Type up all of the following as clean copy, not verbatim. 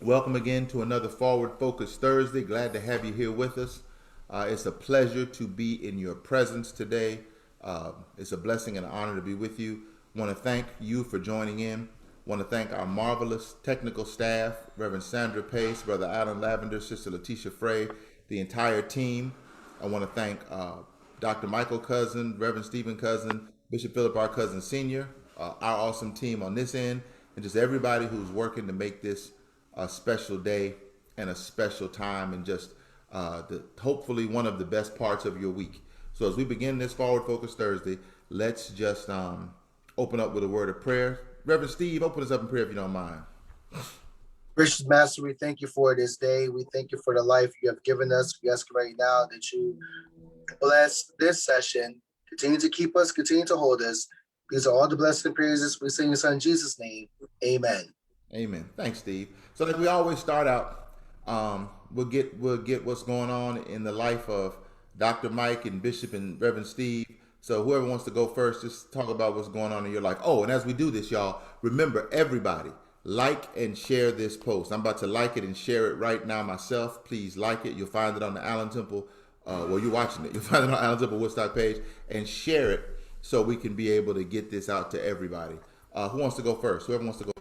Welcome again to another Forward Focus Thursday. Glad to have you here with us. It's a pleasure to be in your presence today. It's a blessing and an honor to be with you. Want to thank you for joining in. Want to thank our marvelous technical staff, Reverend Sandra Pace, Brother Alan Lavender, Sister Letitia Frey, the entire team. I want to thank Dr. Michael Cousin, Reverend Stephen Cousin, Bishop Philip R. Cousin Sr., our awesome team on this end, and just everybody who's working to make this a special day and a special time, and just hopefully one of the best parts of your week. So as we begin this Forward Focus Thursday, let's just open up with a word of prayer. Reverend Steve, open us up in prayer if you don't mind. Gracious Master, we thank you for this day. We thank you for the life you have given us. We ask right now that you bless this session. Continue to keep us, continue to hold us. These are all the blessed and praises we sing in your son Jesus' name. Amen. Amen. Thanks, Steve. So like we always start out, we'll get what's going on in the life of Dr. Mike and Bishop and Reverend Steve. So whoever wants to go first, just talk about what's going on in your life. Oh, and as we do this, y'all, remember everybody, like and share this post. I'm about to like it and share it right now myself. Please like it. You'll find it on the Allen Temple. Well, you're watching it. You'll find it on Allen Temple Woodstock page, and share it so we can be able to get this out to everybody. Who wants to go first? Whoever wants to go.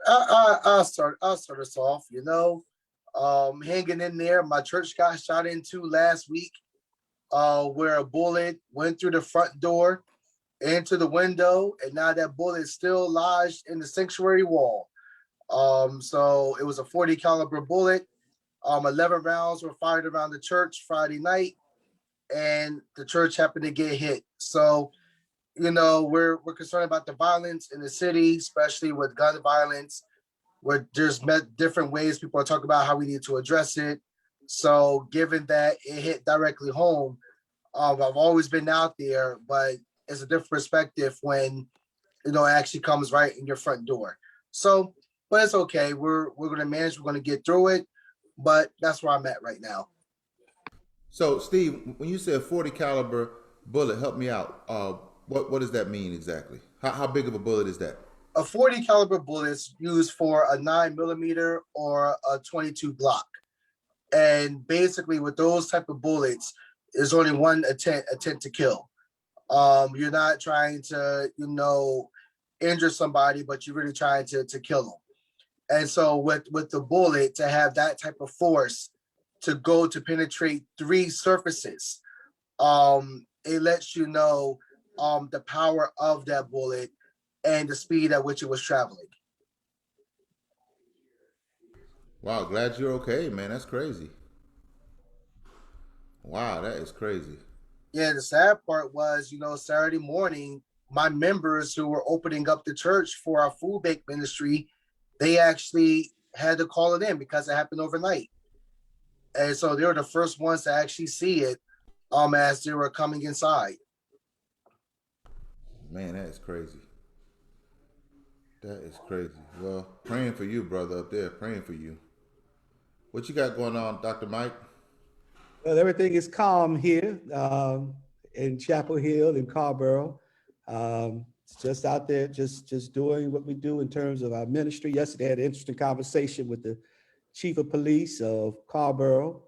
I'll start. I'll start us off. Hanging in there. My church got shot into last week. Where a bullet went through the front door into the window, and now that bullet is still lodged in the sanctuary wall. So it was a 40 caliber bullet. 11 rounds were fired around the church Friday night, and the church happened to get hit. So, we're concerned about the violence in the city, especially with gun violence. Where there's met different ways people are talking about how we need to address it. So, given that it hit directly home, I've always been out there, but it's a different perspective when it actually comes right in your front door. So, but it's okay. We're gonna manage. We're gonna get through it. But that's where I'm at right now. So, Steve, when you said 40 caliber bullet, help me out. What does that mean exactly? How big of a bullet is that? A 40 caliber bullet is used for a 9 millimeter or a 22 Glock. And basically, with those type of bullets, there's only one attempt to kill. You're not trying to, injure somebody, but you're really trying to kill them. And so with the bullet, to have that type of force to go to penetrate three surfaces, it lets you know the power of that bullet and the speed at which it was traveling. Wow, glad you're okay, man. That's crazy. Wow, that is crazy. Yeah, the sad part was, Saturday morning, my members who were opening up the church for our food bank ministry, they actually had to call it in because it happened overnight. And so they were the first ones to actually see it as they were coming inside. Man, that is crazy. That is crazy. Well, praying for you, brother, up there. Praying for you. What you got going on, Dr. Mike? Well, everything is calm here in Chapel Hill in Carborough. It's just out there, just doing what we do in terms of our ministry. Yesterday, I had an interesting conversation with the chief of police of Carborough.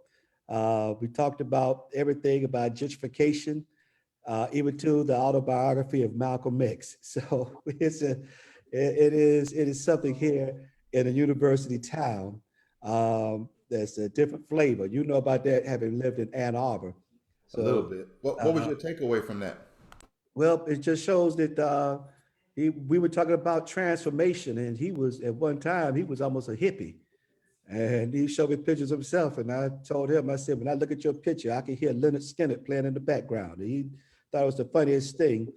We talked about everything about gentrification, even to the autobiography of Malcolm X. So it is something here in a university town. That's a different flavor. You know about that, having lived in Ann Arbor. A little So, bit. What was your takeaway from that? well, it just shows that we were talking about transformation, and he was at one time he was almost a hippie, and he showed me pictures of himself, and I told him, I said, when I look at your picture, I can hear Leonard Skinner playing in the background. And he thought it was the funniest thing.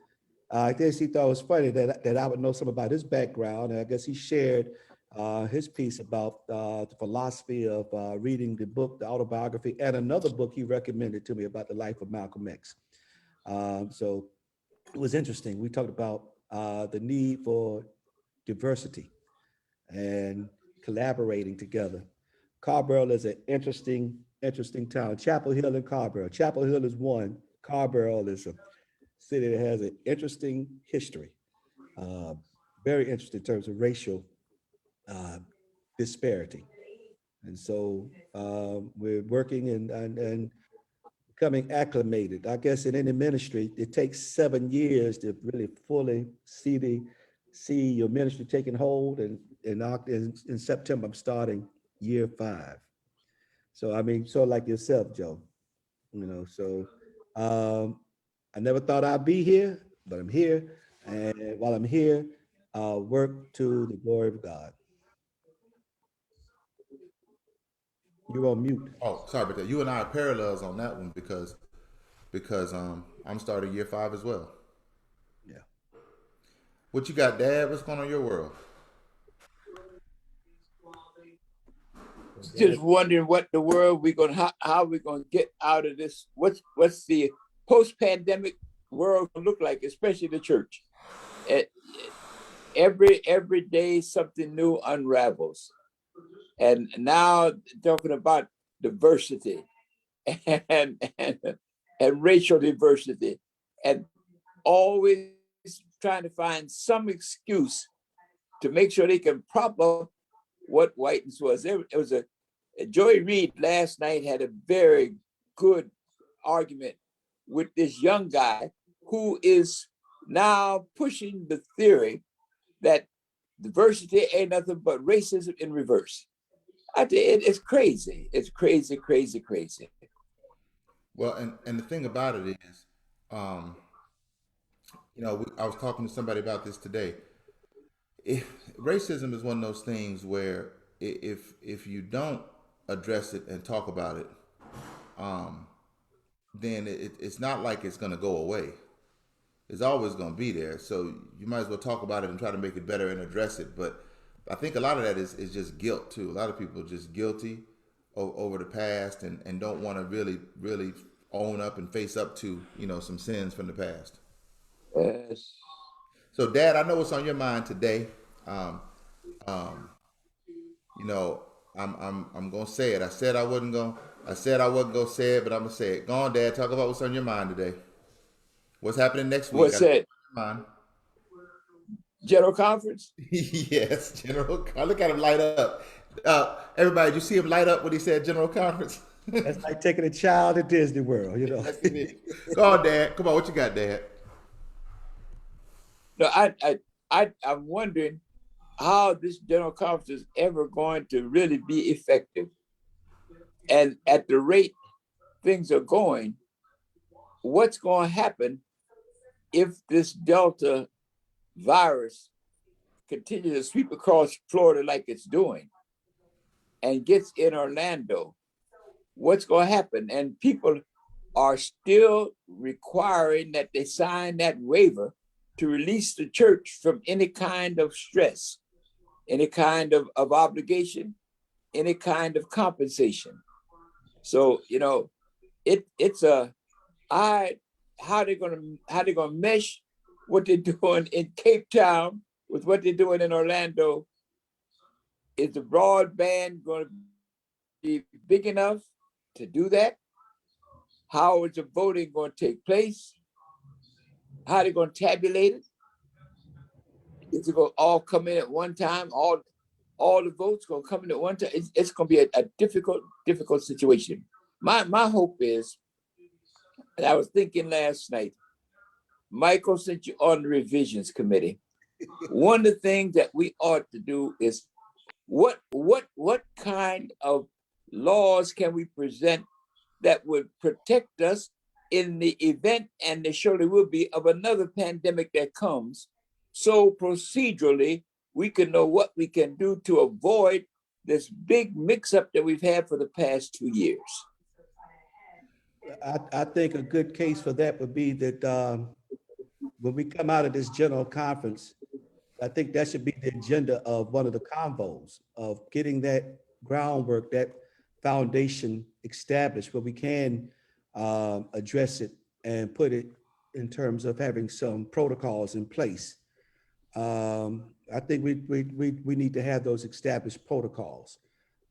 I guess he thought it was funny that I would know something about his background. And I guess he shared his piece about the philosophy of reading the book, the autobiography, and another book he recommended to me about the life of Malcolm X. So it was interesting. We talked about the need for diversity and collaborating together. Carborough is an interesting town. Chapel Hill and Carborough. Chapel Hill is one. Carborough is a city that has an interesting history. Uh, Very interesting in terms of racial uh, disparity. And so we're working and becoming acclimated. I guess in any ministry, it takes 7 years to really fully see your ministry taking hold. And in September, I'm starting year 5. So I mean, so like yourself, Joe, so I never thought I'd be here, but I'm here. And while I'm here, I'll work to the glory of God. You're on mute. Oh, sorry about that. You and I are parallels on that one because I'm starting year 5 as well. Yeah. What you got, Dad? What's going on in your world? Just wondering what the world how we gonna get out of this. What's the post-pandemic world gonna look like, especially the church? Every day something new unravels, and now talking about diversity and racial diversity, and always trying to find some excuse to make sure they can prop up what whiteness was. It was Joy Reid last night had a very good argument with this young guy who is now pushing the theory that diversity ain't nothing but racism in reverse. It's crazy. It's crazy, crazy, crazy. Well, and the thing about it is, I was talking to somebody about this today. Racism is one of those things where if you don't address it and talk about it, then it's not like it's going to go away. It's always going to be there. So you might as well talk about it and try to make it better and address it. But I think a lot of that is just guilt too. A lot of people are just guilty over the past and don't want to really own up and face up to some sins from the past. Yes. So, Dad, I know what's on your mind today. I'm gonna say it. I said I wasn't gonna say it, but I'm gonna say it. Go on, Dad. Talk about what's on your mind today. What's happening next week? What's that? Mind. General conference? Yes, General. I look at him light up. Everybody, did you see him light up when he said General Conference? That's like taking a child to Disney World, That's it. Go on, Dad. Come on, what you got, Dad? No, I'm wondering how this general conference is ever going to really be effective. And at the rate things are going, what's going to happen if this Delta virus continues to sweep across Florida like it's doing and gets in Orlando? What's going to happen? And people are still requiring that they sign that waiver to release the church from any kind of stress, any kind of obligation, any kind of compensation. So, how they're gonna mesh what they're doing in Cape Town with what they're doing in Orlando. Is the broadband going to be big enough to do that? How is the voting going to take place? How are they going to tabulate it? Is it going to all come in at one time? All the votes going to come in at one time? It's going to be a difficult situation. My hope is, and I was thinking last night, Michael, since you're on the revisions committee, one of the things that we ought to do is what kind of laws can we present that would protect us in the event, and there surely will be, of another pandemic that comes, so procedurally we can know what we can do to avoid this big mix-up that we've had for the past 2 years. I think a good case for that would be that when we come out of this general conference, I think that should be the agenda of one of the convos, of getting that groundwork, that foundation established where we can address it and put it in terms of having some protocols in place. I think we need to have those established protocols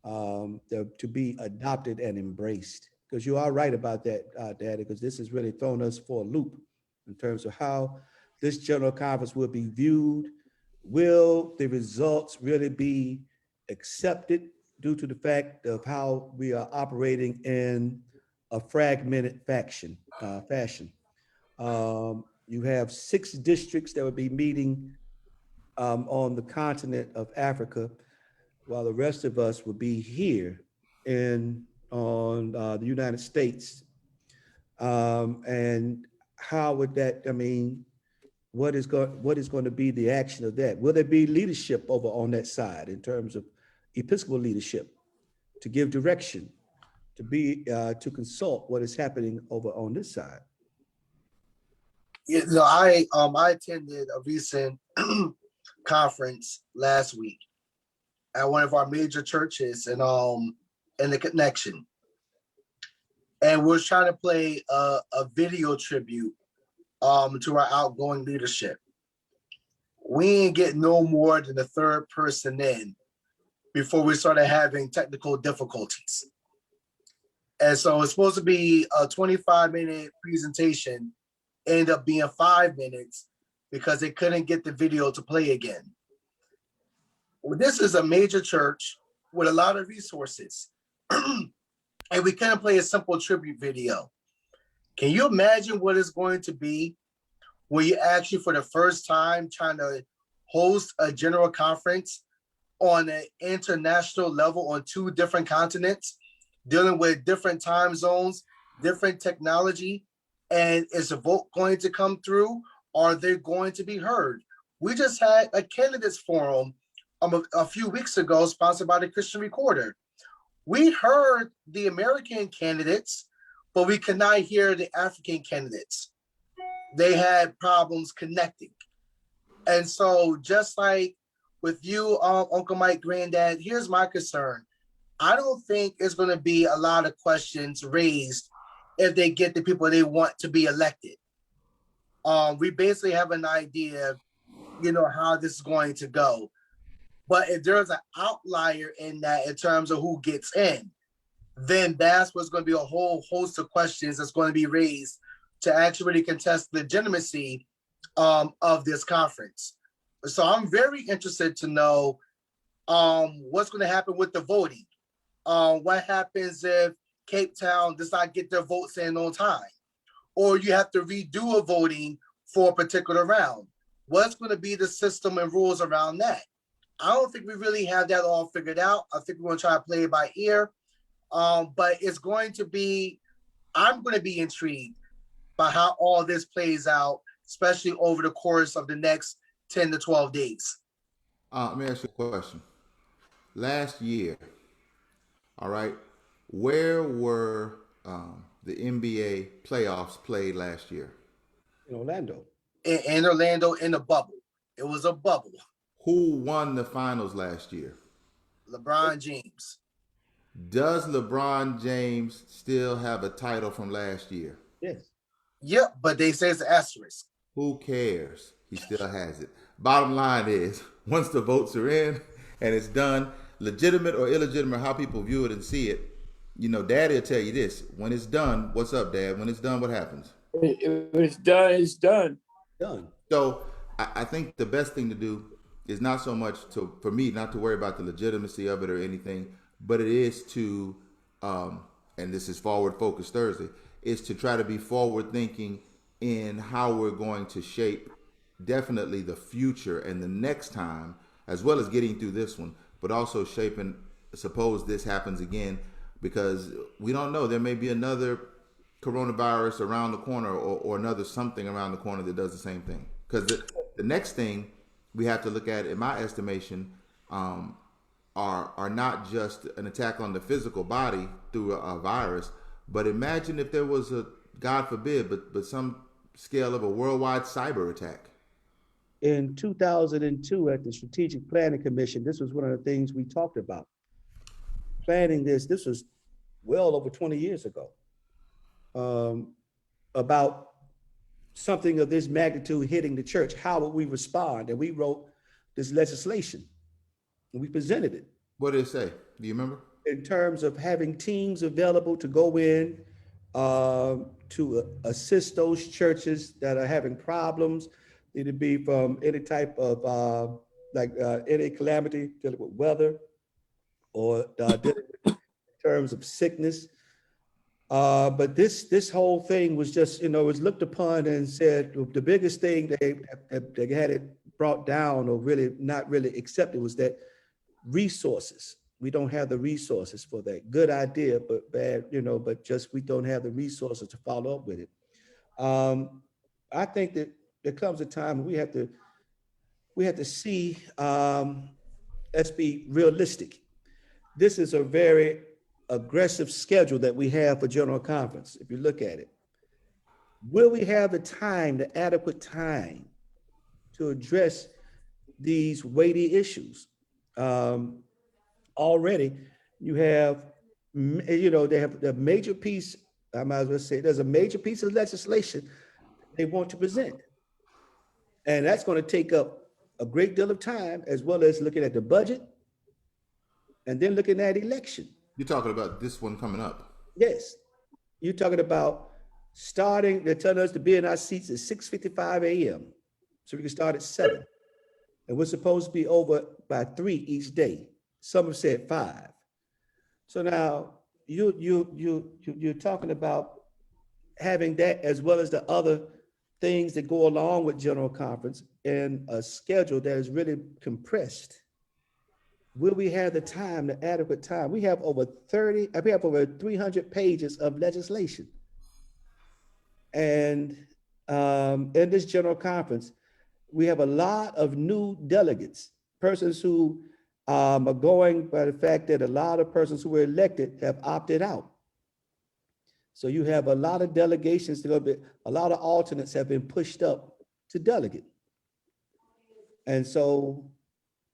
to be adopted and embraced. Because you are right about that, Daddy, because this has really thrown us for a loop in terms of how this general conference will be viewed. Will the results really be accepted due to the fact of how we are operating in a fragmented fashion. You have 6 districts that would be meeting on the continent of Africa, while the rest of us would be here on the United States. And how would that, I mean, what is going to be the action of that? Will there be leadership over on that side in terms of Episcopal leadership to give direction, to consult what is happening over on this side? You know, I attended a recent conference last week at one of our major churches in the Connection, and we're trying to play a video tribute to our outgoing leadership. We ain't get no more than the third person in before we started having technical difficulties. And so it's supposed to be a 25-minute presentation, ended up being 5 minutes because they couldn't get the video to play again. Well, this is a major church with a lot of resources, and we couldn't play a simple tribute video. Can you imagine what it's going to be when you actually, for the first time, trying to host a general conference on an international level on 2 different continents, dealing with different time zones, different technology, and is a vote going to come through? Are they going to be heard? We just had a candidates forum a few weeks ago, sponsored by the Christian Recorder. We heard the American candidates, but we could not hear the African candidates. They had problems connecting. And so just like with you, Uncle Mike, Granddad, here's my concern. I don't think it's going to be a lot of questions raised if they get the people they want to be elected. We basically have an idea, you know, how this is going to go. But if there's an outlier in that in terms of who gets in, then that's what's going to be a whole host of questions that's going to be raised to actually contest the legitimacy of this conference. So I'm very interested to know what's going to happen with the voting. What happens if Cape Town does not get their votes in on time? Or you have to redo a voting for a particular round. What's going to be the system and rules around that? I don't think we really have that all figured out. I think we're going to try to play it by ear. But it's going to be, I'm going to be intrigued by how all this plays out, especially over the course of the next 10 to 12 days. Let me ask you a question. Last year, all right, where were the NBA playoffs played last year? In Orlando. In Orlando, in a bubble. It was a bubble. Who won the finals last year? LeBron James. Does LeBron James still have a title from last year? Yes. Yep, but they say it's an asterisk. Who cares? He still has it. Bottom line is, once the votes are in and it's done, legitimate or illegitimate, how people view it and see it, you know, Daddy will tell you this. When it's done, what's up, Dad? When it's done, what happens? When it's done, it's done. Done. So I think the best thing to do is not so much for me, not to worry about the legitimacy of it or anything, but it is to, and this is Forward Focus Thursday, is to try to be forward thinking in how we're going to shape definitely the future and the next time, as well as getting through this one, but also shaping, suppose this happens again, because we don't know, there may be another coronavirus around the corner or another something around the corner that does the same thing. Because the next thing we have to look at, in my estimation, are not just an attack on the physical body through a virus, but imagine if there was a, God forbid, but some scale of a worldwide cyber attack. In 2002 at the Strategic Planning Commission, this was one of the things we talked about. Planning this was well over 20 years ago, about something of this magnitude hitting the church. How would we respond? And we wrote this legislation and we presented it. What did it say? Do you remember? In terms of having teams available to go in to assist those churches that are having problems, either be from any type of any calamity dealing with weather, or dealing with in terms of sickness. But this whole thing was just, was looked upon and said the biggest thing they had it brought down or really not really accepted was that resources. We don't have the resources for that. Good idea, but bad, but just we don't have the resources to follow up with it. I think that there comes a time when we have to see, let's be realistic. This is a very aggressive schedule that we have for General Conference, if you look at it. Will we have the time, the adequate time to address these weighty issues? Already, you have, they have the major piece, I might as well say, there's a major piece of legislation they want to present. And that's going to take up a great deal of time, as well as looking at the budget and then looking at election. You're talking about this one coming up. Yes, you're talking about they're telling us to be in our seats at 6:55 a.m. so we can start at 7. And we're supposed to be over by 3 each day. Some have said 5. So now you're talking about having that as well as the other things that go along with General Conference and a schedule that is really compressed. Will we have the time, the adequate time? We have over 300 pages of legislation. And in this General Conference, we have a lot of new delegates, persons who are going by the fact that a lot of persons who were elected have opted out. So you have a lot of delegations, a lot of alternates have been pushed up to delegate. And so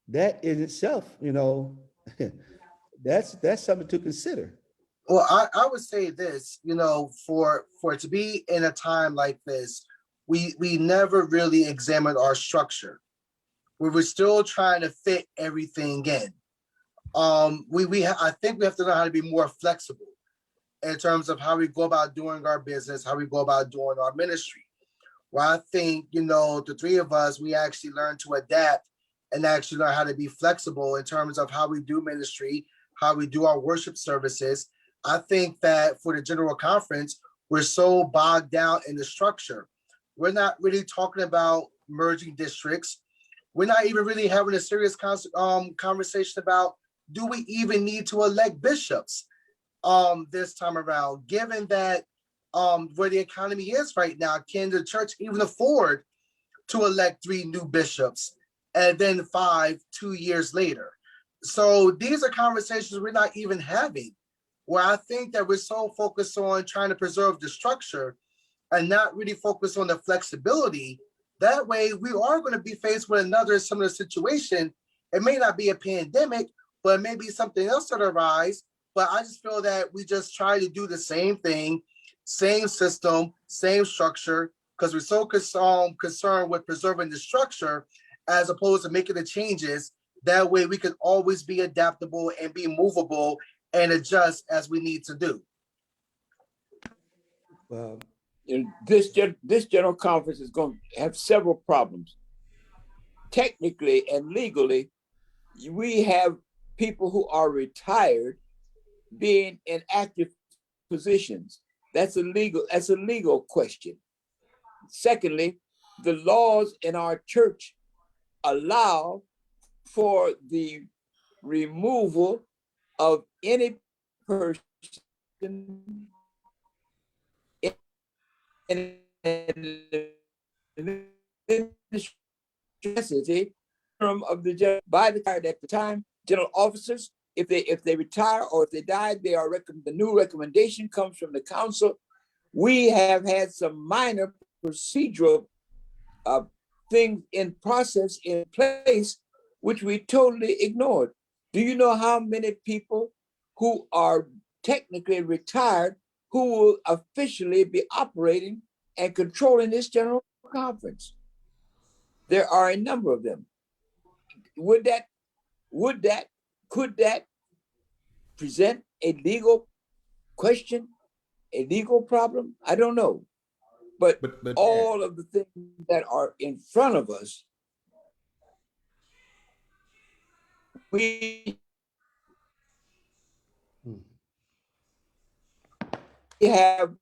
that in itself, that's something to consider. Well, I would say this, for it to be in a time like this, we never really examined our structure. We were still trying to fit everything in. I think we have to know how to be more flexible in terms of how we go about doing our business, how we go about doing our ministry. Well, I think, the three of us, we actually learned to adapt and actually learn how to be flexible in terms of how we do ministry, how we do our worship services. I think that for the General Conference, we're so bogged down in the structure. We're not really talking about merging districts. We're not even really having a serious conversation about, do we even need to elect bishops this time around, given that where the economy is right now, can the church even afford to elect 3 new bishops and then 5 2 years later? So these are conversations we're not even having, where I think that we're so focused on trying to preserve the structure and not really focus on the flexibility. That way we are going to be faced with another similar situation. It may not be a pandemic, but it may be something else that arises. But I just feel that we just try to do the same thing, same system, same structure, because we're so concerned with preserving the structure as opposed to making the changes. That way we can always be adaptable and be movable and adjust as we need to do. Well, This General Conference is going to have several problems. Technically and legally, we have people who are retired being in active positions. That's a legal question. Secondly, the laws in our church allow for the removal of any person in necessity of the by the at the time. General officers, if they retire or if they die, the new recommendation comes from the council. We have had some minor procedural things in process in place, which we totally ignored. Do you know how many people who are technically retired who will officially be operating and controlling this General Conference? There are a number of them. Could that present a legal question, a legal problem? I don't know. But all of the things that are in front of us, we We have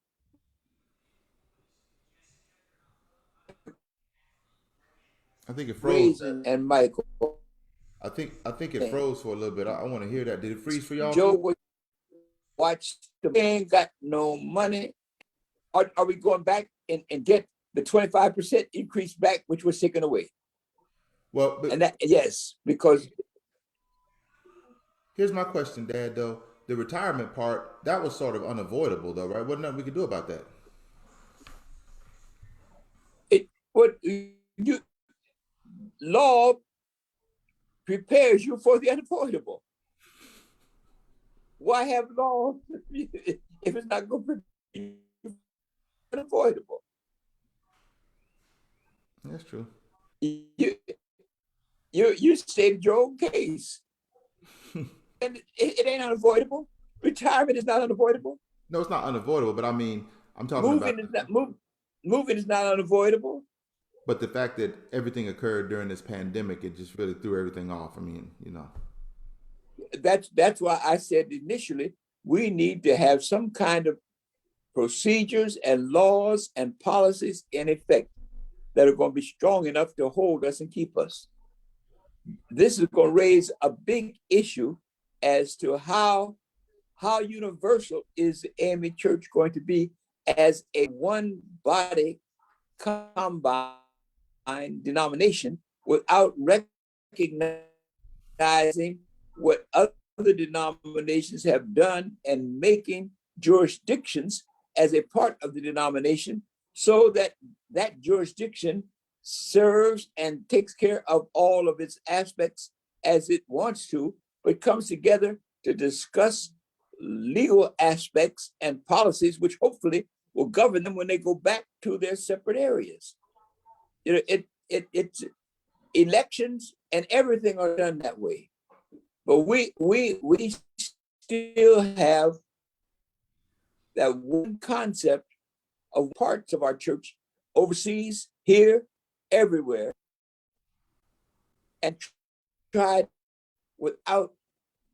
I think it froze. raising and Michael. I think it froze for a little bit. I want to hear that. Did it freeze for y'all Joe too? would watch the man got no money. Are we going back and get the 25% increase back, which was taken away? Well, And but that, yes, because here's my question, Dad. Though the retirement part, that was sort of unavoidable, though, right? Wasn't nothing we could do about that. what you law prepares you for the unavoidable. Why have law if it's not going to be unavoidable? That's true. You stated your own case, and it ain't unavoidable. Retirement is not unavoidable. No, it's not unavoidable, but I mean, I'm talking about. Moving is not unavoidable. But the fact that everything occurred during this pandemic, it just really threw everything off. I mean, That's why I said initially we need to have some kind of procedures and laws and policies in effect that are going to be strong enough to hold us and keep us. This is going to raise a big issue as to how universal is the AME Church going to be as a one body combined denomination without recognizing what other denominations have done and making jurisdictions as a part of the denomination so that that jurisdiction serves and takes care of all of its aspects as it wants to, but comes together to discuss legal aspects and policies which hopefully will govern them when they go back to their separate areas. It's elections and everything are done that way. But we still have that one concept of parts of our church overseas, here, everywhere, and tried without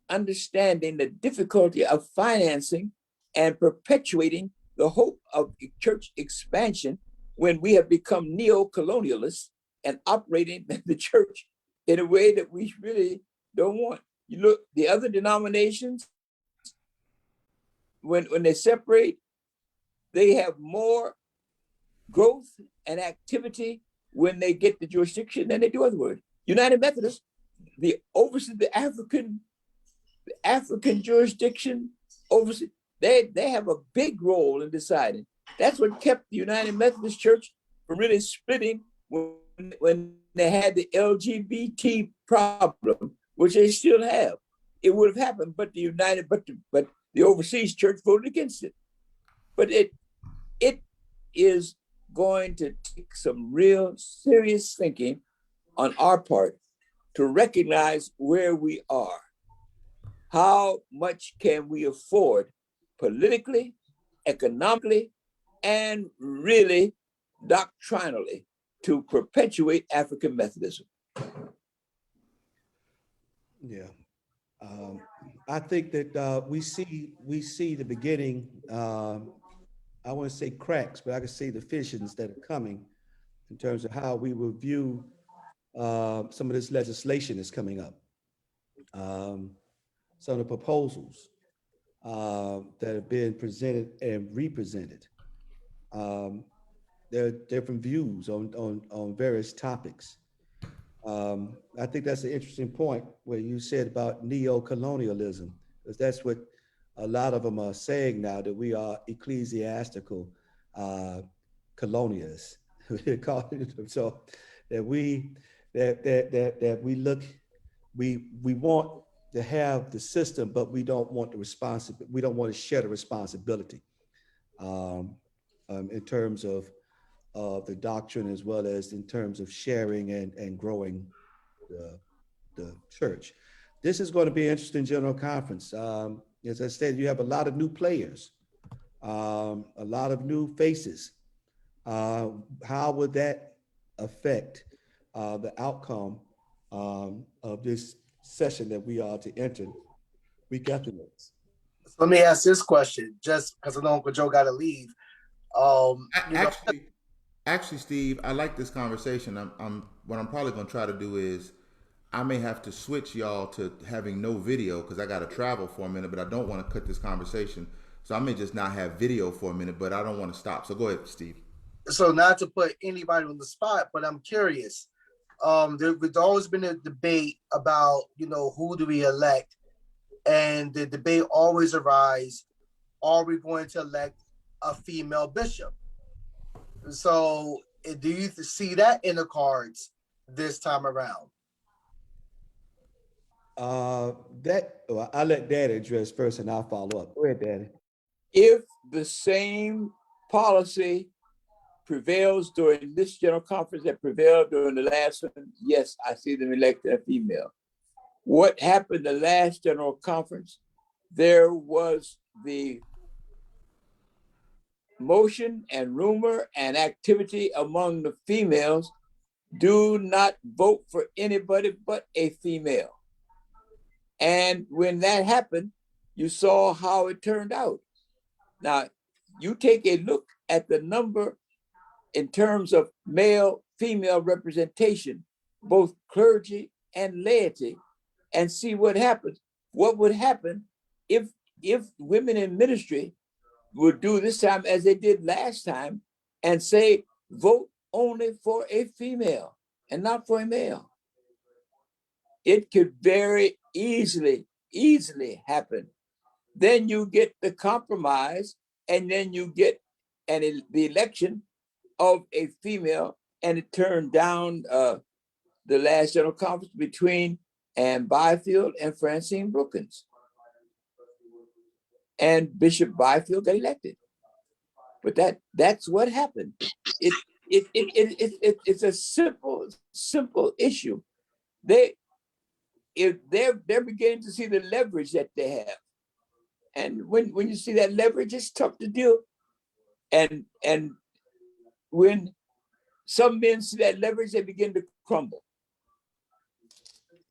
understanding the difficulty of financing and perpetuating the hope of church expansion when we have become neo-colonialists and operating the church in a way that we really don't want. You look, the other denominations, when they separate, they have more growth and activity when they get the jurisdiction than they do otherwise. United Methodist, the African jurisdiction overseas, they have a big role in deciding. That's what kept the United Methodist Church from really splitting when they had the LGBT problem, which they still have. It would have happened, but the overseas church voted against it. But it is going to take some real serious thinking on our part to recognize where we are. How much can we afford politically, economically, and really doctrinally to perpetuate African Methodism? Yeah. I think that we see the beginning. I want to say cracks, but I can see the fissions that are coming in terms of how we will view some of this legislation that's coming up. Some of the proposals that have been presented and represented. There are different views on various topics. I think that's an interesting point where you said about neo-colonialism, because that's what a lot of them are saying now, that we are ecclesiastical colonialists. So that we want to have the system, but we don't want the responsibility. We don't want to share the responsibility in terms of the doctrine, as well as in terms of sharing and growing the church. This is going to be an interesting general conference. As I said, you have a lot of new players, a lot of new faces. How would that affect the outcome of this session that we are to enter week after next? So let me ask this question, just because I know Uncle Joe got to leave. You know, Actually, Steve, I like this conversation. What I'm probably gonna try to do is I may have to switch y'all to having no video because I got to travel for a minute, but I don't want to cut this conversation. So I may just not have video for a minute, but I don't want to stop. So go ahead, Steve. so not to put anybody on the spot, but I'm curious. There's always been a debate about, who do we elect, and the debate always arises: are we going to elect a female bishop? So, do you see that in the cards this time around? Well, I'll let Daddy address first and I'll follow up. Go ahead, Daddy. If the same policy prevails during this general conference that prevailed during the last one, yes, I see them elected a female. What happened the last general conference? There was the motion and rumor and activity among the females: do not vote for anybody but a female. And when that happened, you saw how it turned out. Now, you take a look at the number in terms of male, female representation, both clergy and laity, and see what happens. What would happen if women in ministry would do this time as they did last time and say, vote only for a female and not for a male? It could very easily happen. Then you get the compromise, and then you get the election of a female, and it turned down the last general conference between Ann Byfield and Francine Brookins. And Bishop Byfield got elected. But that's what happened. It's a simple issue. They're beginning to see the leverage that they have. And when you see that leverage, it's tough to deal. And when some men see that leverage, they begin to crumble.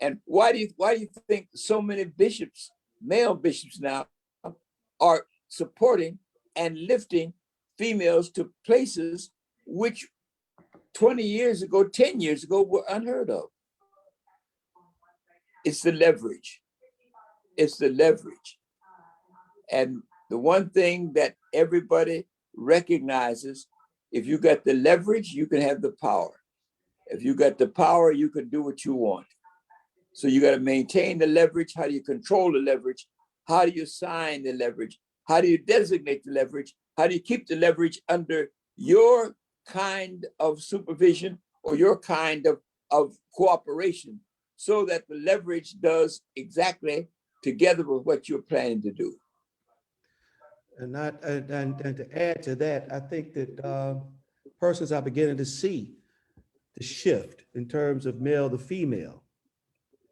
And why do you think so many bishops, male bishops now, are supporting and lifting females to places which 20 years ago, 10 years ago were unheard of? It's the leverage. It's the leverage. And the one thing that everybody recognizes: if you got the leverage, you can have the power. If you got the power, you can do what you want. So you got to maintain the leverage. How do you control the leverage? How do you sign the leverage? How do you designate the leverage? How do you keep the leverage under your kind of supervision or your kind of cooperation, so that the leverage does exactly together with what you're planning to do? And to add to that, I think that persons are beginning to see the shift in terms of male to female,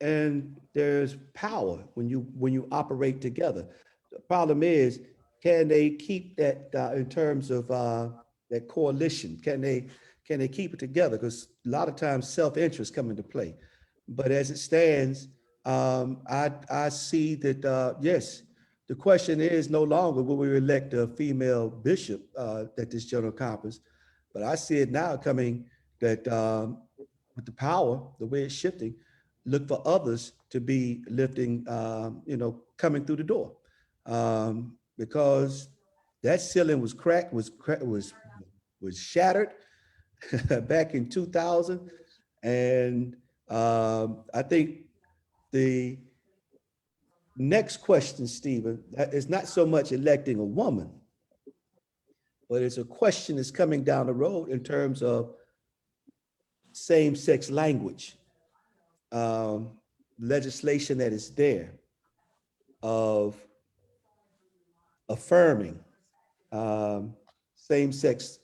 and there's power when you operate together. The problem is, can they keep that in terms of that coalition? Can they keep it together? Because a lot of times self-interest come into play. But as it stands, I see that yes. The question is no longer will we elect a female bishop at this general conference, but I see it now coming that with the power, the way it's shifting, look for others to be lifting, coming through the door, because that ceiling was cracked, was shattered back in 2000, and I think the next question, Stephen, is not so much electing a woman, but it's a question that's coming down the road in terms of same-sex language, legislation that is there of affirming same-sex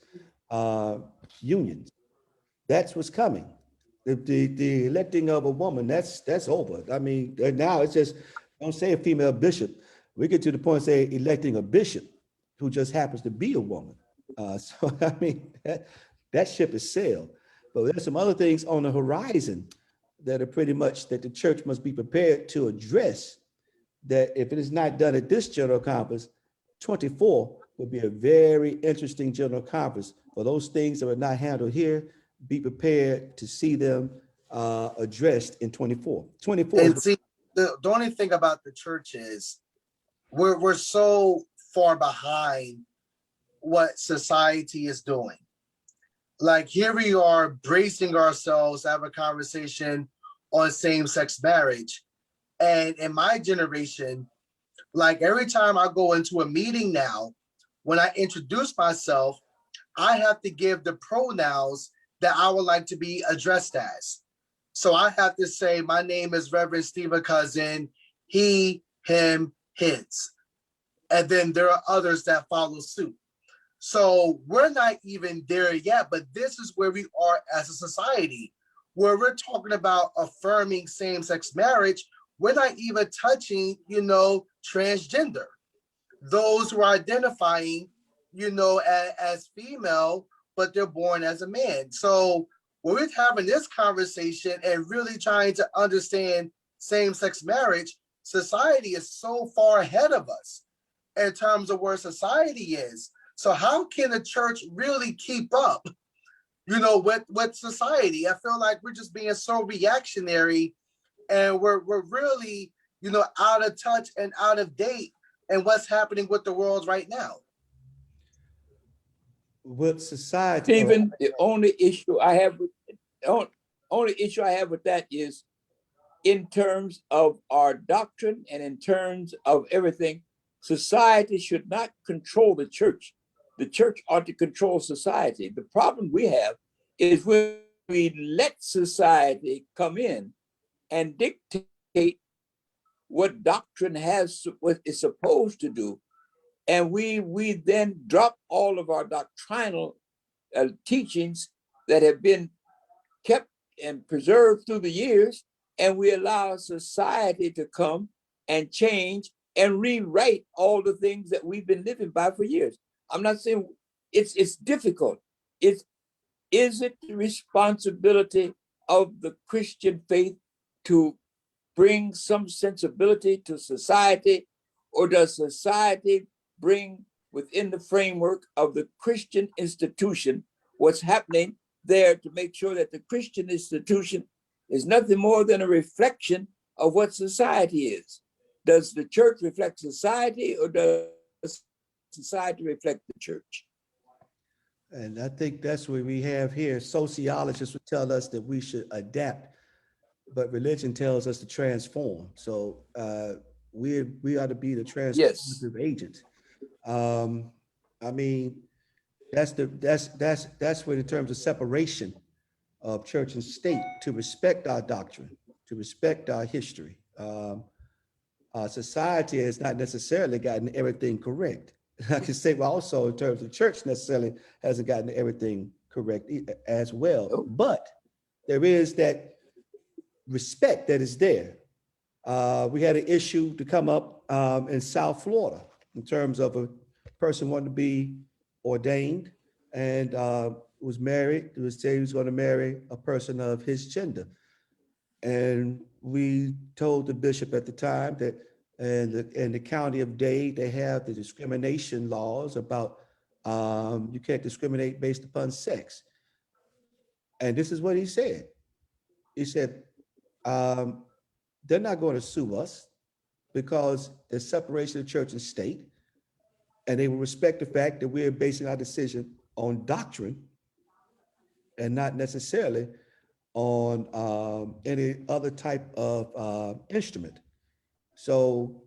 unions. That's what's coming. The electing of a woman, that's over. I mean, now it's just, don't say a female bishop. We get to the point of say electing a bishop who just happens to be a woman. So I mean, that ship is sailed. But there's some other things on the horizon that are pretty much that the church must be prepared to address that if it is not done at this General Conference, 24 would be a very interesting General Conference. For those things that were not handled here, be prepared to see them addressed in 24. 24 And is see, the only thing about the church is we're so far behind what society is doing. Like here we are bracing ourselves to have a conversation on same-sex marriage. And in my generation, like every time I go into a meeting now, when I introduce myself, I have to give the pronouns that I would like to be addressed as. So I have to say, my name is Reverend Stephen Cousin, he, him, his. And then there are others that follow suit. So we're not even there yet, but this is where we are as a society, where we're talking about affirming same-sex marriage. We're not even touching, transgender, those who are identifying, as female, but they're born as a man. So when we're having this conversation and really trying to understand same-sex marriage, society is so far ahead of us in terms of where society is. So how can the church really keep up, with society? I feel like we're just being so reactionary, and we're really, out of touch and out of date and what's happening with the world right now. with society. Stephen, the only issue I have with that is in terms of our doctrine and in terms of everything, society should not control the church. The church ought to control society. The problem we have is when we let society come in and dictate what doctrine what it's supposed to do, and we then drop all of our doctrinal teachings that have been kept and preserved through the years, and we allow society to come and change and rewrite all the things that we've been living by for years. I'm not saying it's difficult. Is it the responsibility of the Christian faith to bring some sensibility to society, or does society bring within the framework of the Christian institution what's happening there to make sure that the Christian institution is nothing more than a reflection of what society is? Does the church reflect society, or does society reflect the church? And I think that's what we have here. Sociologists would tell us that we should adapt, but religion tells us to transform. So we ought to be the transformative agent. I mean, that's where, in terms of separation of church and state, to respect our doctrine, to respect our history. Our society has not necessarily gotten everything correct. I can say, well, also in terms of church necessarily hasn't gotten everything correct as well, but there is that respect that is there. We had an issue to come up in South Florida in terms of a person wanting to be ordained and was married. It was said he was going to marry a person of his gender. And we told the bishop at the time that in the county of Dade, they have the discrimination laws about you can't discriminate based upon sex. And this is what he said. He said, they're not going to sue us because there's separation of church and state. And they will respect the fact that we're basing our decision on doctrine and not necessarily on any other type of instrument. So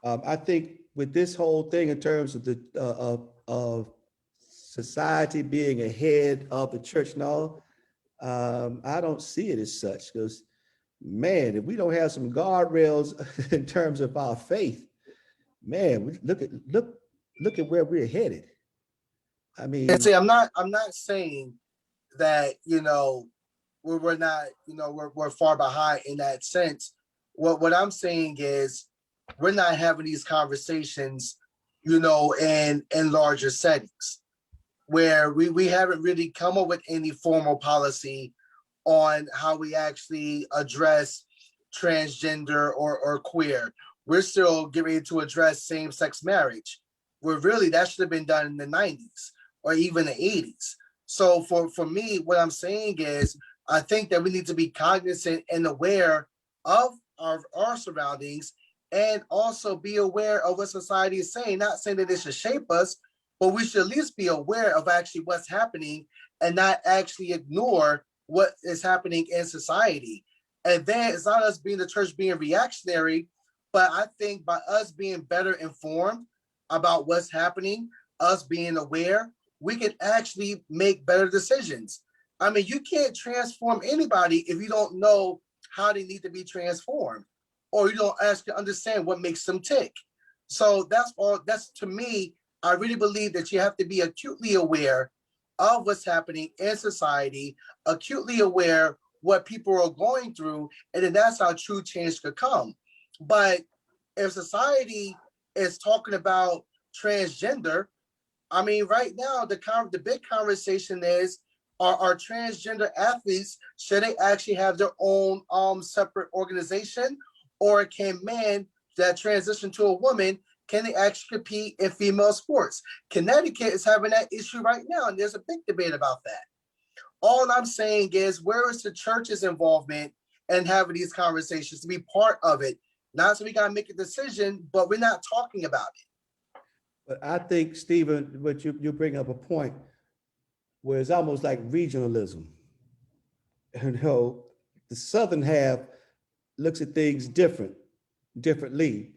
I think with this whole thing in terms of the of society being ahead of the church and all, I don't see it as such, because man, if we don't have some guardrails in terms of our faith, man, look at where we're headed. I mean, And see, I'm not saying that, we're not, we're far behind in that sense. What I'm saying is we're not having these conversations, in larger settings where we haven't really come up with any formal policy on how we actually address transgender or queer. we're still getting ready to address same-sex marriage, where really that should have been done in the 90s or even the 80s. So for me, what I'm saying is, I think that we need to be cognizant and aware of our surroundings, and also be aware of what society is saying. Not saying that it should shape us, but we should at least be aware of actually what's happening and not actually ignore what is happening in society. And then it's not us being the church being reactionary, but I think by us being better informed about what's happening, us being aware, we can actually make better decisions. I mean, you can't transform anybody if you don't know how they need to be transformed, or you don't actually understand what makes them tick. So that's all. That's, to me, I really believe that you have to be acutely aware of what's happening in society, acutely aware what people are going through, and then that's how true change could come. But if society is talking about transgender, I mean, right now the big conversation is, are transgender athletes, should they actually have their own separate organization, or can men that transition to a woman, can they actually compete in female sports? Connecticut is having that issue right now, and there's a big debate about that. All I'm saying is, where is the church's involvement in having these conversations, to be part of it? Not so we got to make a decision, but we're not talking about it. But I think, Stephen, what you bring up a point where it's almost like regionalism. You know, the southern half looks at things differently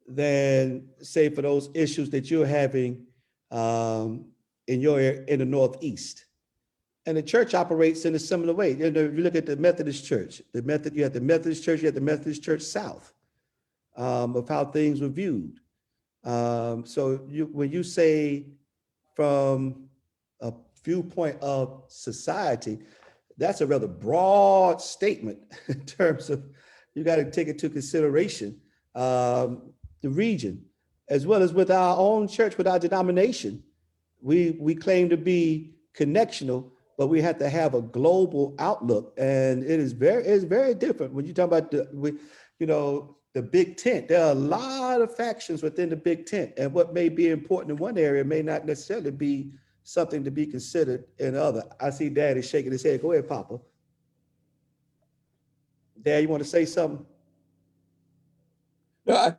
than, say, for those issues that you're having in the Northeast. And the church operates in a similar way. You know, if you look at the Methodist Church, you have the Methodist Church, you have the Methodist Church South, of how things were viewed. So when you say from a viewpoint of society, that's a rather broad statement in terms of, you got to take into consideration the region, as well as with our own church, with our denomination. We claim to be connectional, but we have to have a global outlook, and it's very different when you talk about the big tent. There are a lot of factions within the big tent, and what may be important in one area may not necessarily be something to be considered in other. I see Daddy shaking his head. Go ahead, Papa. Dad, you want to say something? No,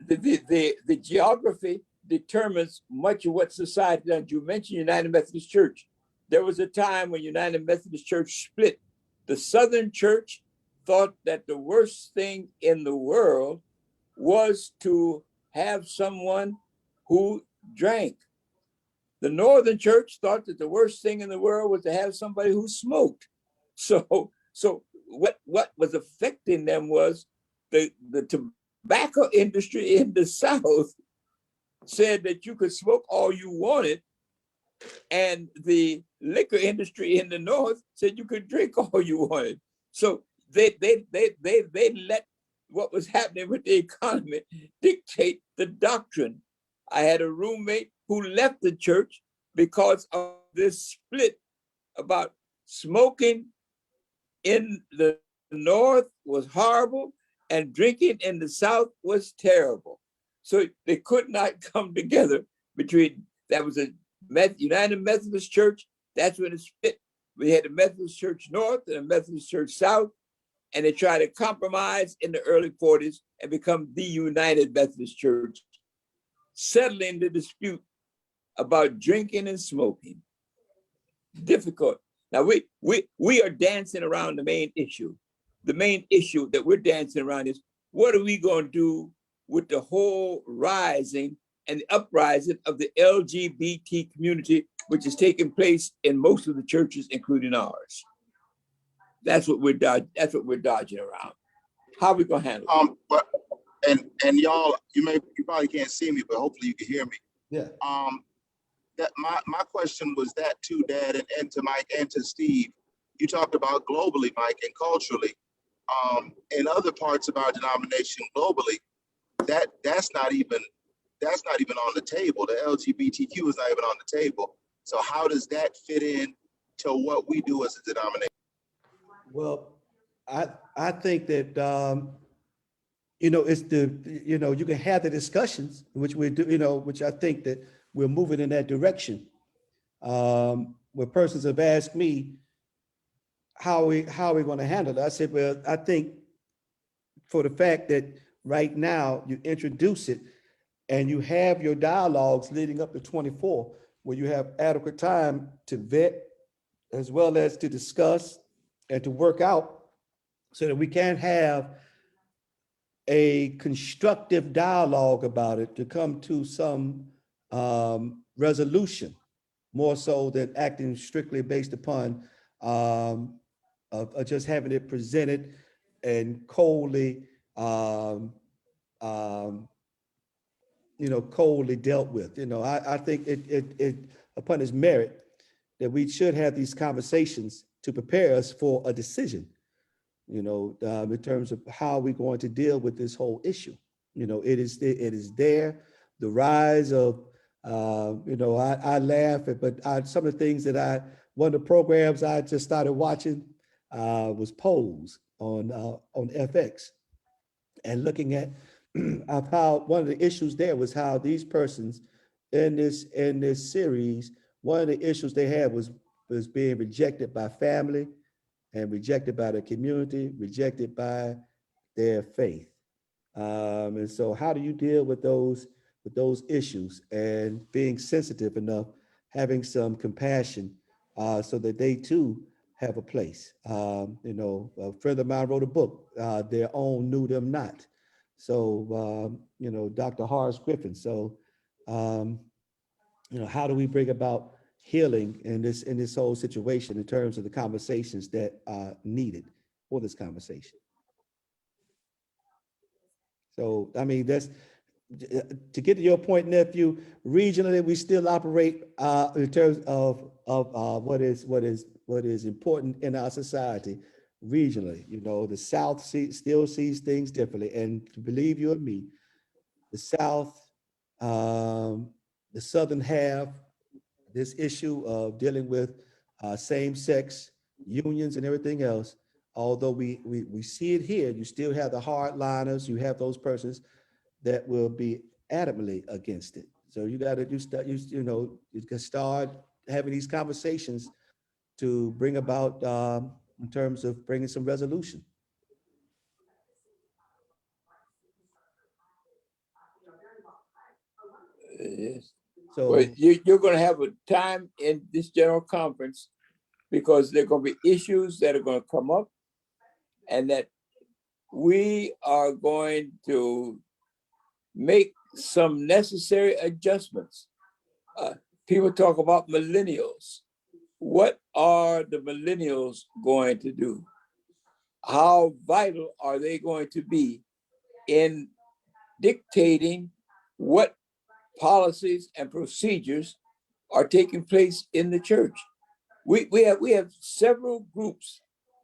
the geography determines much of what society does. You mentioned United Methodist Church. There was a time when United Methodist Church split. The Southern Church thought that the worst thing in the world was to have someone who drank. The Northern Church thought that the worst thing in the world was to have somebody who smoked. So what was affecting them was the tobacco industry in the South said that you could smoke all you wanted, and the liquor industry in the North said you could drink all you wanted. So they let what was happening with the economy dictate the doctrine. I had a roommate who left the church because of this split about smoking in the North was horrible and drinking in the South was terrible. So they could not come together between, that was a United Methodist Church, that's when it split. We had the Methodist Church North and the Methodist Church South, and they tried to compromise in the early 40s and become the United Methodist Church, settling the dispute about drinking and smoking. Difficult. Now we are dancing around the main issue. The main issue that we're dancing around is, what are we going to do with the whole rising and the uprising of the LGBT community, which is taking place in most of the churches, including ours? That's what we're dodging around. How are we gonna handle it? But and y'all, you probably can't see me, but hopefully you can hear me. Yeah. That my question was that too, Dad, and to Mike and to Steve. You talked about globally, Mike, and culturally. In other parts of our denomination globally, that's not even on the table. The LGBTQ is not even on the table. So how does that fit in to what we do as a denomination? Well, I think that, it's you can have the discussions, which we do, which I think that we're moving in that direction. Where persons have asked me, how are we going to handle it? I said, well, I think for the fact that right now you introduce it and you have your dialogues leading up to 24, where you have adequate time to vet as well as to discuss and to work out so that we can have a constructive dialogue about it to come to some resolution, more so than acting strictly based upon of just having it presented and coldly, coldly dealt with. I think it upon its merit that we should have these conversations to prepare us for a decision, in terms of how we're going to deal with this whole issue. It is there. The rise of, I laugh at, but some of the things that one of the programs I just started watching was Pose on FX, and looking at of how one of the issues there was how these persons in this series, one of the issues they had was being rejected by family and rejected by the community, rejected by their faith. And so how do you deal with those issues and being sensitive enough, having some compassion so that they too have a place? A friend of mine wrote a book, Their Own Knew Them Not. So, Dr. Horace Griffin. So, how do we bring about healing in this whole situation in terms of the conversations that are needed for this conversation? So, I mean, that's to get to your point, nephew. Regionally, we still operate in terms of what is important in our society. Regionally, the South still sees things differently, and to believe you and me, the South, the Southern half, this issue of dealing with same-sex unions and everything else. Although we see it here, you still have the hardliners. You have those persons that will be adamantly against it. So you can start having these conversations to bring about in terms of bringing some resolution. Yes. So Well, you're going to have a time in this general conference because there are going to be issues that are going to come up, and that we are going to make some necessary adjustments. People talk about millennials. What are the millennials going to do? How vital are they going to be in dictating what policies and procedures are taking place in the church? We have several groups.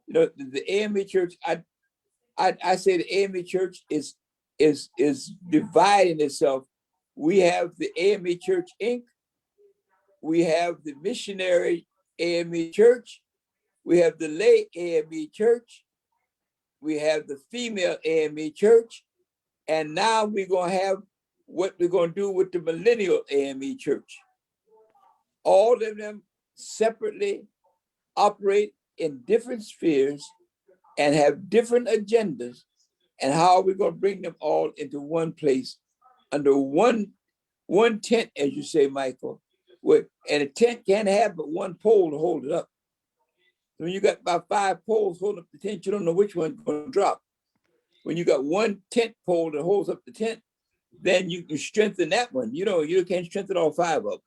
The AME Church. I say the AME Church is dividing itself. We have the AME Church Inc. We have the missionary AME Church. We have the lay AME Church. We have the female AME Church. And now we're going to have what we're going to do with the millennial AME Church. All of them separately operate in different spheres and have different agendas. And how are we going to bring them all into one place under one tent, as you say, Michael? And a tent can't have but one pole to hold it up. When you got about 5 poles holding up the tent, you don't know which one's going to drop. When you got one tent pole that holds up the tent, then you can strengthen that one. You can't strengthen all 5 of them.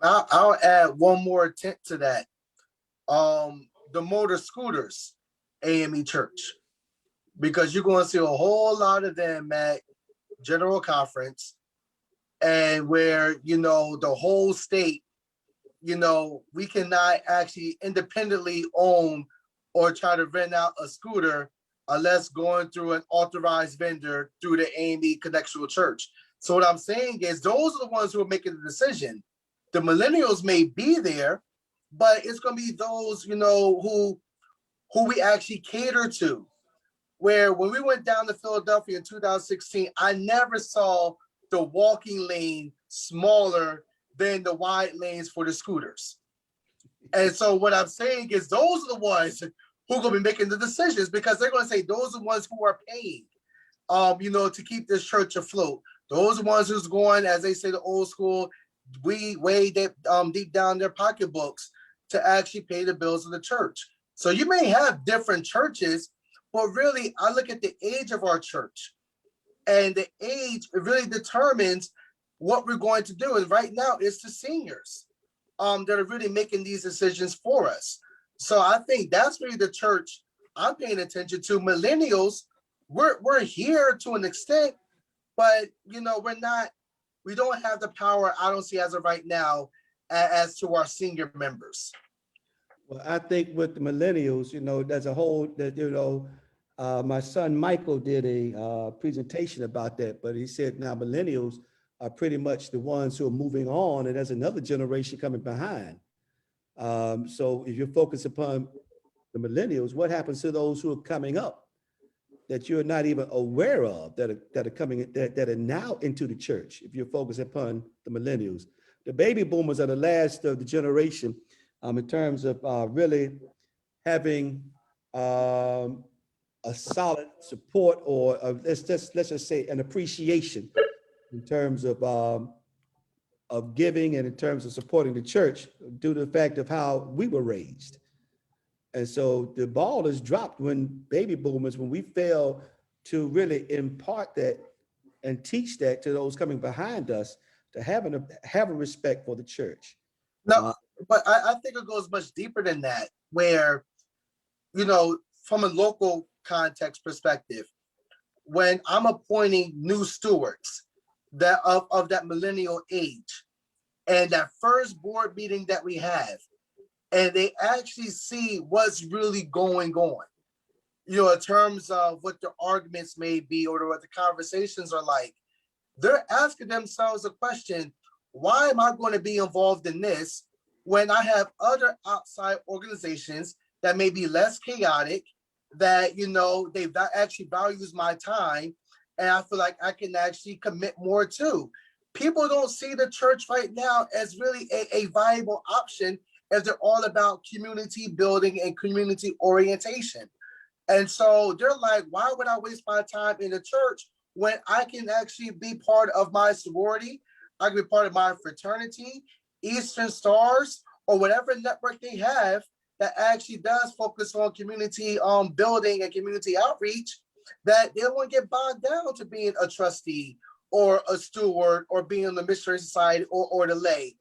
I'll add one more tent to that. The motor scooters, AME Church, because you're going to see a whole lot of them at General Conference, and where the whole state, we cannot actually independently own or try to rent out a scooter unless going through an authorized vendor through the AME Connectional Church. So what I'm saying is those are the ones who are making the decision. The millennials may be there, but it's going to be those, who who we actually cater to. Where when we went down to Philadelphia in 2016, I never saw the walking lane smaller than the wide lanes for the scooters. And so what I'm saying is those are the ones who are going to be making the decisions, because they're going to say those are the ones who are paying, to keep this church afloat. Those are the ones who's going, as they say, the old school, way deep down their pocketbooks to actually pay the bills of the church. So you may have different churches, but really, I look at the age of our church, and the age really determines what we're going to do. And right now, it's the seniors that are really making these decisions for us. So I think that's really the church I'm paying attention to. Millennials, we're here to an extent, but we don't have the power, I don't see as of right now, as to our senior members. Well, I think with the millennials, there's a whole my son Michael did a presentation about that, but he said now millennials are pretty much the ones who are moving on, and there's another generation coming behind. So if you're focused upon the millennials, what happens to those who are coming up that you're not even aware of that are coming that are now into the church? If you're focused upon the millennials, the baby boomers are the last of the generation in terms of really having a solid support, or let's just say an appreciation in terms of giving and in terms of supporting the church due to the fact of how we were raised. And so the ball is dropped when baby boomers, when we fail to really impart that and teach that to those coming behind us, to have a respect for the church. No, but I think it goes much deeper than that, where, from a local context perspective, when I'm appointing new stewards that of that millennial age, and that first board meeting that we have, and they actually see what's really going on, in terms of what the arguments may be or what the conversations are like, they're asking themselves a question: why am I going to be involved in this when I have other outside organizations that may be less chaotic, that, that actually values my time, and I feel like I can actually commit more to? People don't see the church right now as really a viable option, as they're all about community building and community orientation. And so they're like, why would I waste my time in the church when I can actually be part of my sorority? I can be part of my fraternity, Eastern Stars, or whatever network they have that actually does focus on community building and community outreach, that they don't want to get bogged down to being a trustee or a steward or being in the missionary society or the lay.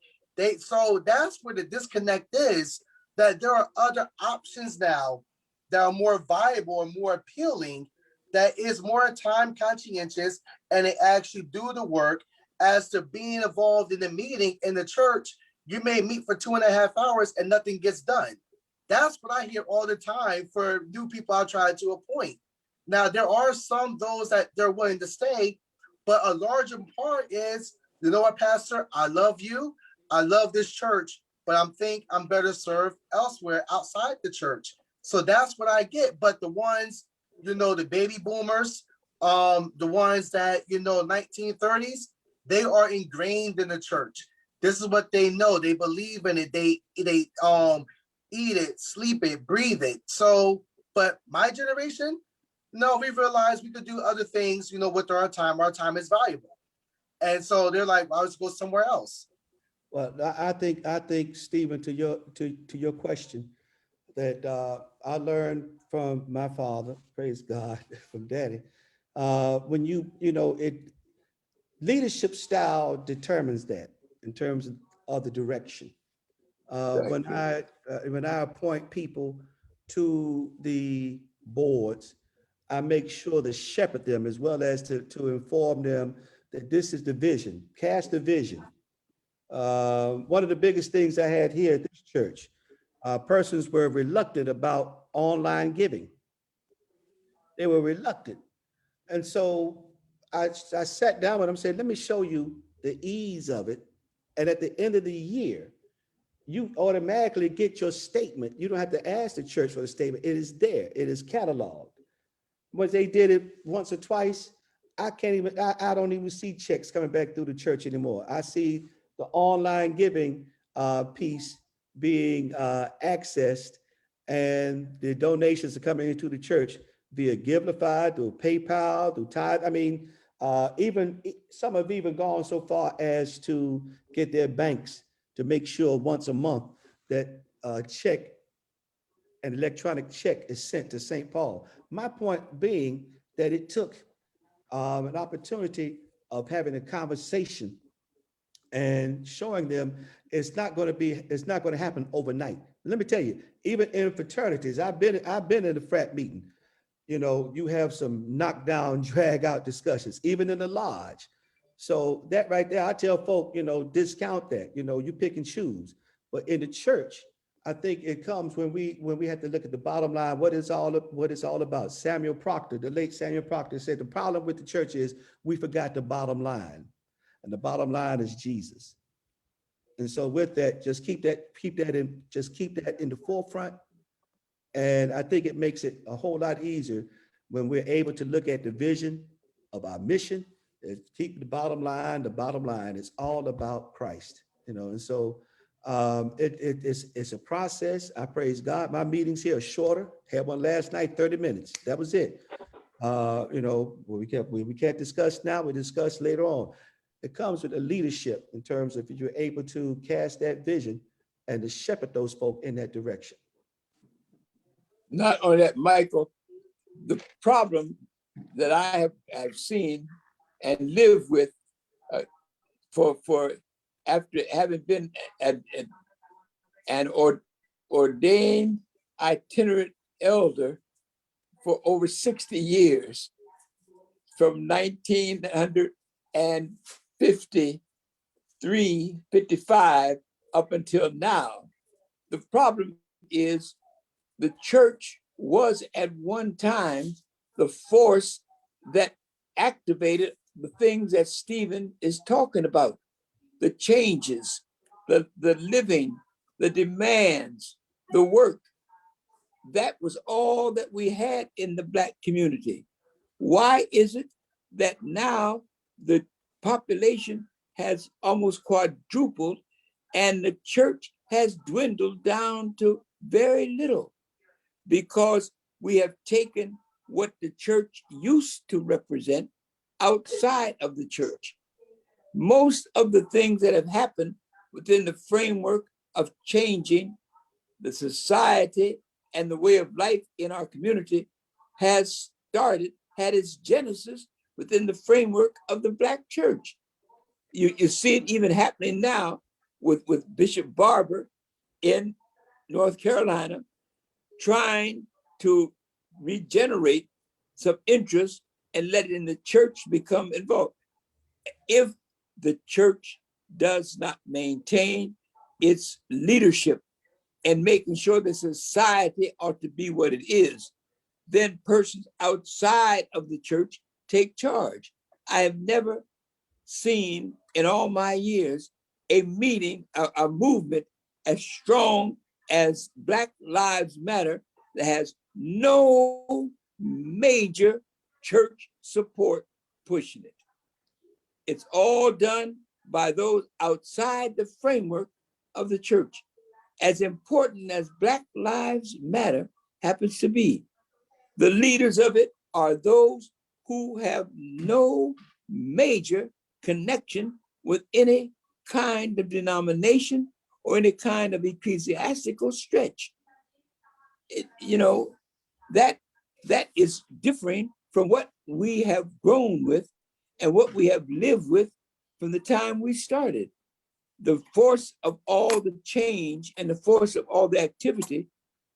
So that's where the disconnect is, that there are other options now that are more viable and more appealing, that is more time conscientious, and they actually do the work, as to being involved in the meeting in the church. You may meet for 2.5 hours and nothing gets done. That's what I hear all the time for new people I try to appoint. Now, there are those that they're willing to stay, but a larger part is, what, Pastor, I love you, I love this church, but I'm better served elsewhere outside the church. So that's what I get. But the ones, the baby boomers, the ones that, 1930s, they are ingrained in the church. This is what they know. They believe in it. They eat it, sleep it, breathe it. So, but my generation, no, we realized we could do other things, with our time. Our time is valuable. And so they're like, well, let's go somewhere else. Well, I think, Stephen, to your question, that I learned from my father, praise God, from Daddy. When leadership style determines that in terms of the direction. When I appoint people to the boards, I make sure to shepherd them, as well as to inform them that this is the vision, cast the vision. One of the biggest things I had here at this church, persons were reluctant about online giving. They were reluctant. And so I sat down with them and said, let me show you the ease of it. And at the end of the year, you automatically get your statement. You don't have to ask the church for the statement. It is there. It is cataloged. Once they did it once or twice, I don't even see checks coming back through the church anymore. I see the online giving piece being accessed, and the donations are coming into the church via Givelify, through PayPal, through Tithe. I mean, even some have even gone so far as to get their banks to make sure once a month that check, an electronic check is sent to St. Paul. My point being that it took an opportunity of having a conversation and showing them it's not going to happen overnight. Let me tell you, even in fraternities, I've been in a frat meeting. You know, you have some knockdown, drag out discussions, even in the lodge. So that right there, I tell folk, you know, discount that. You know, you pick and choose. But in the church, I think it comes when we have to look at the bottom line, what it's all about. Samuel Proctor, the late Samuel Proctor, said the problem with the church is we forgot the bottom line, and the bottom line is Jesus. And so with that, just keep that in the forefront. And I think it makes it a whole lot easier when we're able to look at the vision of our mission. Keep the bottom line. The bottom line is all about Christ, you know. And so it's a process. I praise God. My meetings here are shorter. Had one last night, 30 minutes. That was it. You know, we can't discuss now. We discuss later on. It comes with a leadership in terms of if you're able to cast that vision and to shepherd those folk in that direction. Not only that, Michael, the problem that I have seen and lived with for after having been an ordained itinerant elder for over 60 years, from 1955 up until now. The problem is the church was at one time the force that activated the things that Stephen is talking about, the changes, the living, the demands, the work. That was all that we had in the Black community. Why is it that now the population has almost quadrupled and the church has dwindled down to very little? Because we have taken what the church used to represent outside of the church. Most of the things that have happened within the framework of changing the society and the way of life in our community had its genesis within the framework of the Black church. You see it even happening now with Bishop Barber in North Carolina, trying to regenerate some interest and letting the church become involved. If the church does not maintain its leadership and making sure that society ought to be what it is, then persons outside of the church take charge. I have never seen in all my years a meeting, a movement as strong as Black Lives Matter that has no major church support pushing it. It's all done by those outside the framework of the church. As important as Black Lives Matter happens to be, the leaders of it are those who have no major connection with any kind of denomination or any kind of ecclesiastical stretch. You know, that is differing from what we have grown with and what we have lived with from the time we started. The force of all the change and the force of all the activity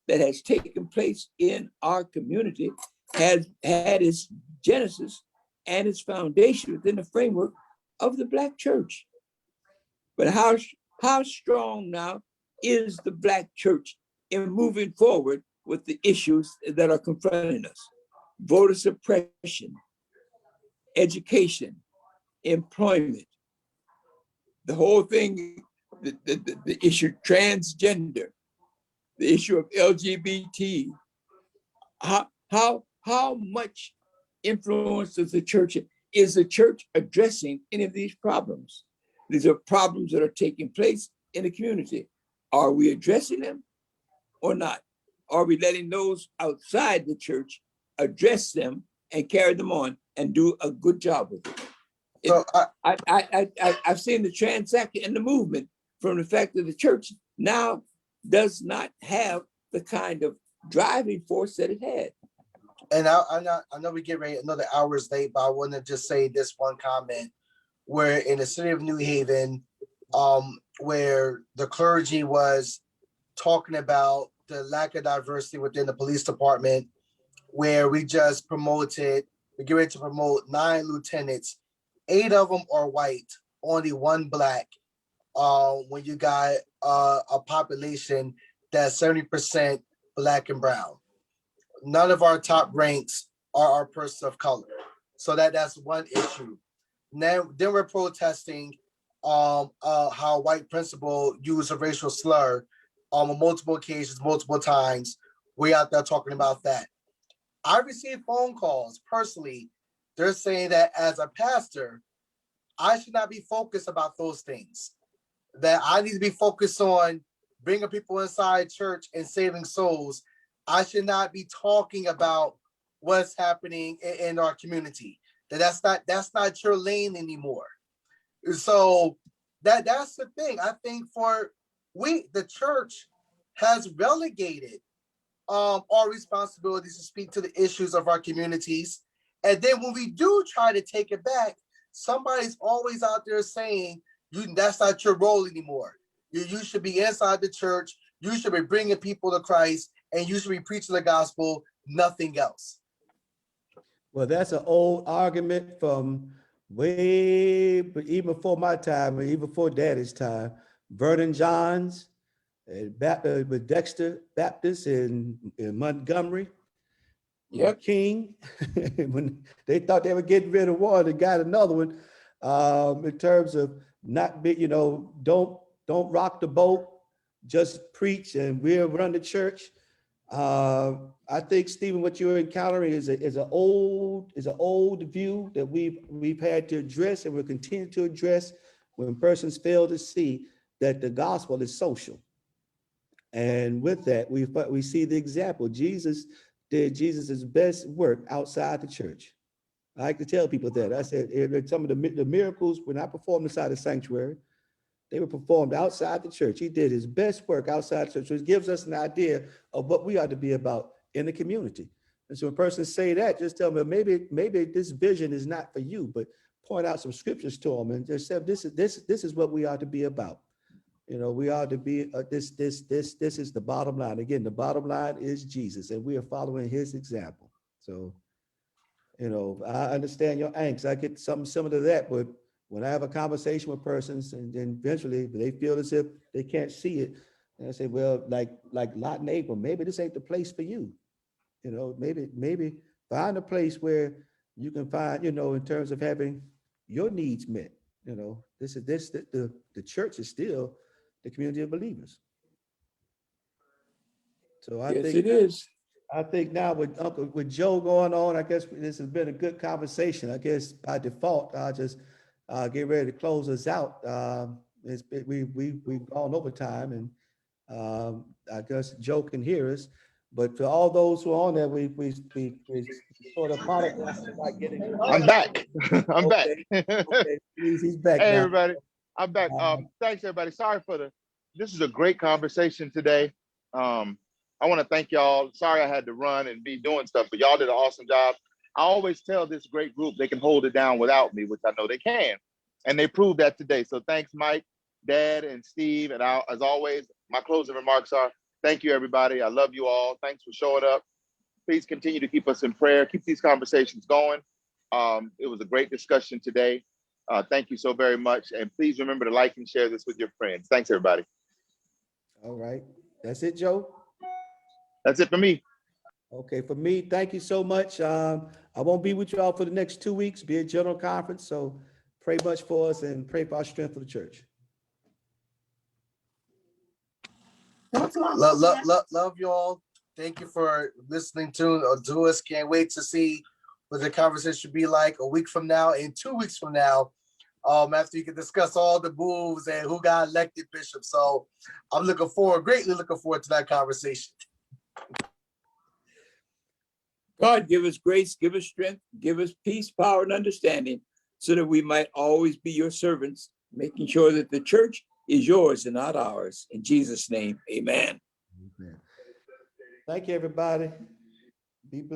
that has taken place in our community has had its genesis and its foundation within the framework of the Black church. But how strong now is the Black church in moving forward with the issues that are confronting us? Voter suppression, education, employment, the whole thing the issue transgender, the issue of LGBT. How much influence does the church, is the church addressing any of these problems? These are problems that are taking place in the community. Are we addressing them or not? Are we letting those outside the church address them and carry them on and do a good job with it? So I've seen the transaction and the movement from the fact that the church now does not have the kind of driving force that it had. and I know we get ready, another hour is late, but I want to just say this one comment where in the city of New Haven, where the clergy was talking about the lack of diversity within the police department, where we just promoted, we get ready to promote 9 lieutenants, 8 of them are white, only 1 black. When you got a population that's 70% black and brown. None of our top ranks are persons of color. So that's one issue. Now, then we're protesting how white principal used a racial slur on multiple occasions, multiple times. We out there talking about that. I received phone calls personally. They're saying that as a pastor, I should not be focused about those things. That I need to be focused on bringing people inside church and saving souls. I should not be talking about what's happening in our community. That's not your lane anymore. So that's the thing. I think the church has relegated our responsibilities to speak to the issues of our communities. And then when we do try to take it back, somebody's always out there saying, that's not your role anymore. You should be inside the church. You should be bringing people to Christ, and you should be preaching the gospel, nothing else. Well, that's an old argument from way, but even before my time, or even before Daddy's time. Vernon Johns, with Dexter Baptist in Montgomery. Yep. King, when they thought they were getting rid of one, they got another one. In terms of not be, don't rock the boat, just preach, and we'll run the church. I think, Stephen, what you're encountering is an old view that we've had to address and will continue to address when persons fail to see that the gospel is social. And with that, we see the example. Jesus did Jesus's best work outside the church. I like to tell people that. I said some of the miracles were not performed inside the sanctuary. They were performed outside the church. He did his best work outside the church, which gives us an idea of what we ought to be about in the community. And so when persons say that, just tell them, maybe this vision is not for you, but point out some scriptures to them and just say, this is what we ought to be about. We ought to be, this is the bottom line. Again, the bottom line is Jesus, and we are following his example. So, I understand your angst. I get something similar to that, but when I have a conversation with persons and then eventually they feel as if they can't see it, and I say, well, like Lot and Abram, maybe this ain't the place for you. Maybe find a place where you can find, in terms of having your needs met. The church is still the community of believers. So I think it is. I think now with Joe going on, I guess this has been a good conversation. I guess by default, I'll just get ready to close us out. We've gone over time, and I guess Joe can hear us. But for all those who are on there, we sort of apologize for not getting. I'm back. I'm back. Okay, he's back. Hey, now. everybody. I'm back. Thanks, everybody. Sorry this is a great conversation today. I want to thank y'all. Sorry I had to run and be doing stuff, but y'all did an awesome job. I always tell this great group they can hold it down without me, which I know they can. And they proved that today. So thanks, Mike, Dad, and Steve. And as always, my closing remarks are, thank you, everybody. I love you all. Thanks for showing up. Please continue to keep us in prayer. Keep these conversations going. It was a great discussion today. Thank you so very much. And please remember to like and share this with your friends. Thanks, everybody. All right. That's it, Joe? That's it for me. Okay, for me, thank you so much. I won't be with you all for the next 2 weeks, be a general conference. So pray much for us and pray for our strength for the church. Love you all. Thank you for listening to us. Can't wait to see what the conversation be like a week from now and 2 weeks from now. After you can discuss all the moves and who got elected bishop. So I'm greatly looking forward to that conversation. God, give us grace, give us strength, give us peace, power, and understanding, so that we might always be your servants, making sure that the church is yours and not ours. In Jesus' name, amen. Thank you, everybody. Be blessed.